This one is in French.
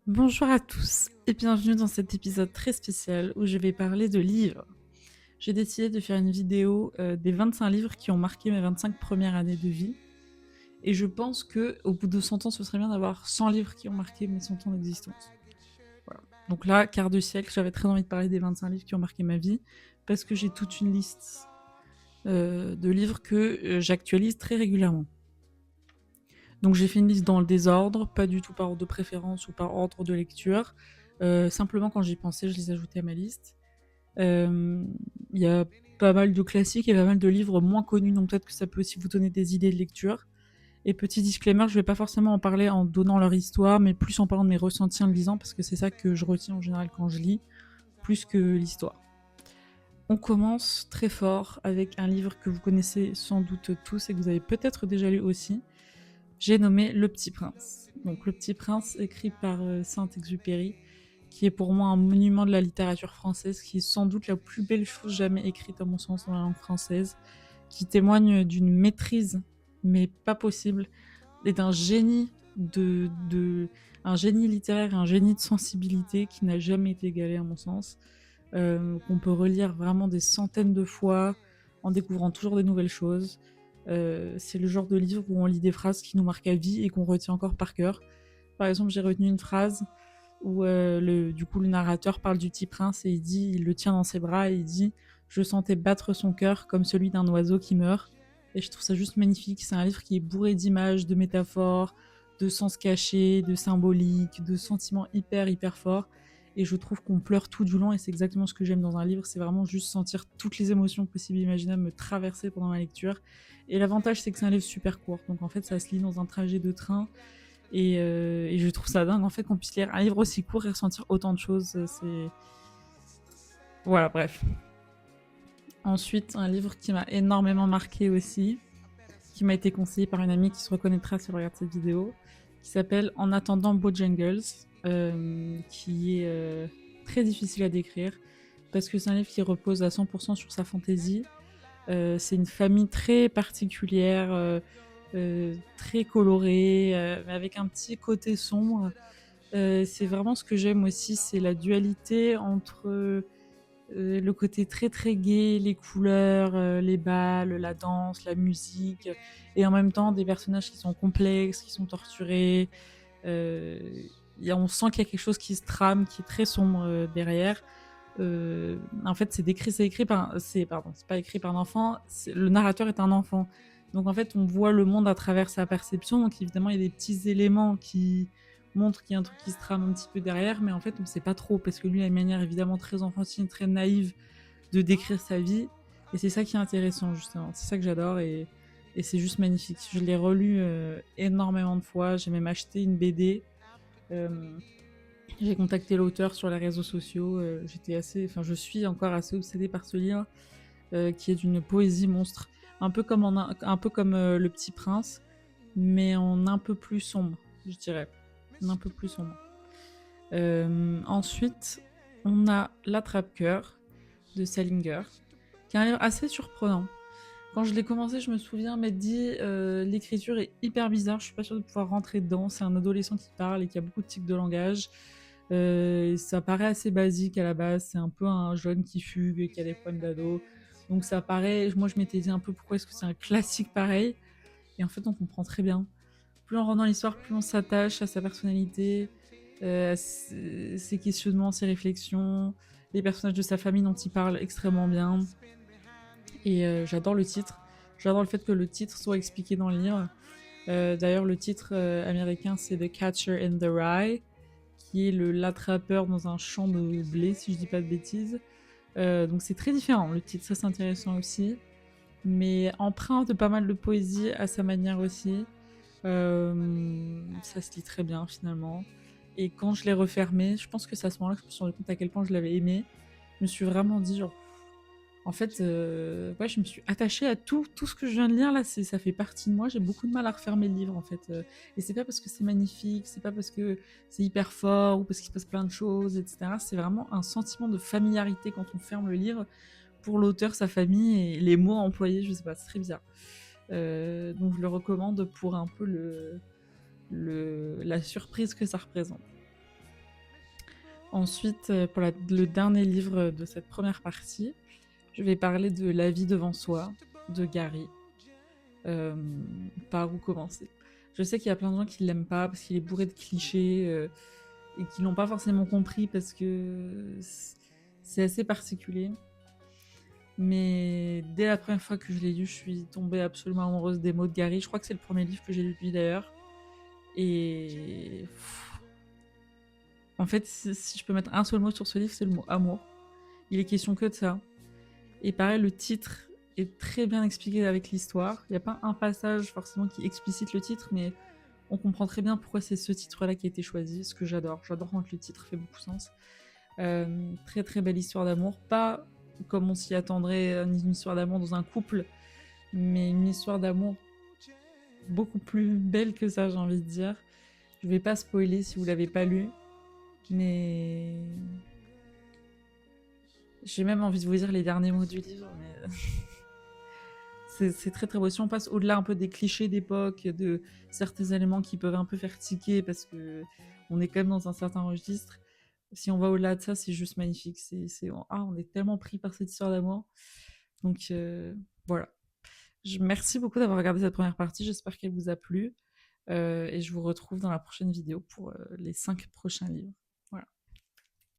Bonjour à tous et bienvenue dans cet épisode très spécial où je vais parler de livres. J'ai décidé de faire une vidéo des 25 livres qui ont marqué mes 25 premières années de vie. Et je pense que au bout de 100 ans, ce serait bien d'avoir 100 livres qui ont marqué mes 100 ans d'existence. Voilà. Donc là, quart de siècle, j'avais très envie de parler des 25 livres qui ont marqué ma vie parce que j'ai toute une liste de livres que j'actualise très régulièrement. Donc j'ai fait une liste dans le désordre, pas du tout par ordre de préférence ou par ordre de lecture. Simplement quand j'y pensais, je les ajoutais à ma liste. Il y a pas mal de classiques et pas mal de livres moins connus, donc peut-être que ça peut aussi vous donner des idées de lecture. Et petit disclaimer, je vais pas forcément en parler en donnant leur histoire, mais plus en parlant de mes ressentis en le lisant, parce que c'est ça que je retiens en général quand je lis, plus que l'histoire. On commence très fort avec un livre que vous connaissez sans doute tous et que vous avez peut-être déjà lu aussi. J'ai nommé Le Petit Prince. Donc Le Petit Prince, écrit par Saint-Exupéry, qui est pour moi un monument de la littérature française, qui est sans doute la plus belle chose jamais écrite à mon sens dans la langue française, qui témoigne d'une maîtrise, mais pas possible, et d'un génie un génie littéraire et un génie de sensibilité qui n'a jamais été égalé à mon sens, qu'on peut relire vraiment des centaines de fois en découvrant toujours des nouvelles choses. C'est le genre de livre où on lit des phrases qui nous marquent à vie et qu'on retient encore par cœur. Par exemple, j'ai retenu une phrase où le narrateur parle du petit prince et il le tient dans ses bras et il dit je sentais battre son cœur comme celui d'un oiseau qui meurt. Et je trouve ça juste magnifique. C'est un livre qui est bourré d'images, de métaphores, de sens cachés, de symboliques, de sentiments hyper forts. Et je trouve qu'on pleure tout du long et c'est exactement ce que j'aime dans un livre. C'est vraiment juste sentir toutes les émotions possibles et imaginables me traverser pendant ma lecture. Et l'avantage, c'est que c'est un livre super court. Donc en fait, ça se lit dans un trajet de train. Et je trouve ça dingue en fait qu'on puisse lire un livre aussi court et ressentir autant de choses. C'est voilà, bref. Ensuite, un livre qui m'a énormément marqué aussi, qui m'a été conseillé par une amie qui se reconnaîtra si elle regarde cette vidéo, qui s'appelle En attendant Bojangles, qui est très difficile à décrire parce que c'est un livre qui repose à 100% sur sa fantaisie. C'est une famille très particulière, très colorée, mais avec un petit côté sombre. C'est vraiment ce que j'aime aussi, c'est la dualité entre le côté très gai, les couleurs, les balles, la danse, la musique, et en même temps des personnages qui sont complexes, qui sont torturés. Euh, on sent qu'il y a quelque chose qui se trame, qui est très sombre derrière. En fait, c'est pas écrit par un enfant. Le narrateur est un enfant, donc en fait, on voit le monde à travers sa perception. Donc évidemment, il y a des petits éléments qui montrent qu'il y a un truc qui se trame un petit peu derrière, mais en fait, on ne sait pas trop parce que lui a une manière évidemment très enfantine, très naïve de décrire sa vie, et c'est ça qui est intéressant justement. C'est ça que j'adore et c'est juste magnifique. Je l'ai relu énormément de fois. J'ai même acheté une BD. Euh, j'ai contacté l'auteur sur les réseaux sociaux. Je suis encore assez obsédée par ce livre, qui est d'une poésie monstre, un peu comme Le Petit Prince, mais en un peu plus sombre, je dirais, un peu plus sombre. Ensuite, on a L'Attrape-cœur de Salinger, qui est un livre assez surprenant. Quand je l'ai commencé, je me souviens m'être dit l'écriture est hyper bizarre, je suis pas sûre de pouvoir rentrer dedans. C'est un adolescent qui parle et qui a beaucoup de tics de langage. Ça paraît assez basique à la base, c'est un peu un jeune qui fugue et qui a des problèmes d'ado. Donc ça paraît, moi je m'étais dit un peu pourquoi est-ce que c'est un classique pareil. Et en fait on comprend très bien. Plus on rentre dans l'histoire, plus on s'attache à sa personnalité, à ses questionnements, ses réflexions, les personnages de sa famille dont il parle extrêmement bien. Et j'adore le titre. J'adore le fait que le titre soit expliqué dans le livre. D'ailleurs, le titre américain, c'est The Catcher in the Rye, qui est l'attrapeur dans un champ de blé, si je dis pas de bêtises. Donc c'est très différent, le titre, ça c'est intéressant aussi. Mais empreint de pas mal de poésie à sa manière aussi. Ça se lit très bien finalement. Et quand je l'ai refermé, je pense que c'est à ce moment-là que je me suis rendu compte à quel point je l'avais aimé. Je me suis vraiment dit, genre, en fait, ouais, je me suis attachée à tout ce que je viens de lire là, ça fait partie de moi. J'ai beaucoup de mal à refermer le livre en fait. Et c'est pas parce que c'est magnifique, c'est pas parce que c'est hyper fort ou parce qu'il se passe plein de choses, etc. C'est vraiment un sentiment de familiarité quand on ferme le livre pour l'auteur, sa famille et les mots employés, je sais pas, c'est très bizarre. Donc je le recommande pour un peu la surprise que ça représente. Ensuite, pour le dernier livre de cette première partie, je vais parler de La vie devant soi de Gary. Par où commencer? Je sais qu'il y a plein de gens qui l'aiment pas parce qu'il est bourré de clichés et qui l'ont pas forcément compris parce que c'est assez particulier. Mais dès la première fois que je l'ai lu, je suis tombée absolument amoureuse des mots de Gary. Je crois que c'est le premier livre que j'ai lu de lui d'ailleurs. Et en fait, si je peux mettre un seul mot sur ce livre, c'est le mot amour. Il est question que de ça. Et pareil, le titre est très bien expliqué avec l'histoire. Il n'y a pas un passage forcément qui explicite le titre, mais on comprend très bien pourquoi c'est ce titre-là qui a été choisi, ce que j'adore. J'adore quand le titre fait beaucoup de sens. Très très belle histoire d'amour. Pas comme on s'y attendrait, une histoire d'amour dans un couple, mais une histoire d'amour beaucoup plus belle que ça, j'ai envie de dire. Je vais pas spoiler si vous l'avez pas lu, mais j'ai même envie de vous dire les derniers mots du livre, mais c'est très très beau. Si on passe au-delà un peu des clichés d'époque, de certains éléments qui peuvent un peu faire tiquer parce que on est quand même dans un certain registre, si on va au-delà de ça, c'est juste magnifique. On est tellement pris par cette histoire d'amour. Donc voilà. Merci beaucoup d'avoir regardé cette première partie. J'espère qu'elle vous a plu. Et je vous retrouve dans la prochaine vidéo pour les 5 prochains livres.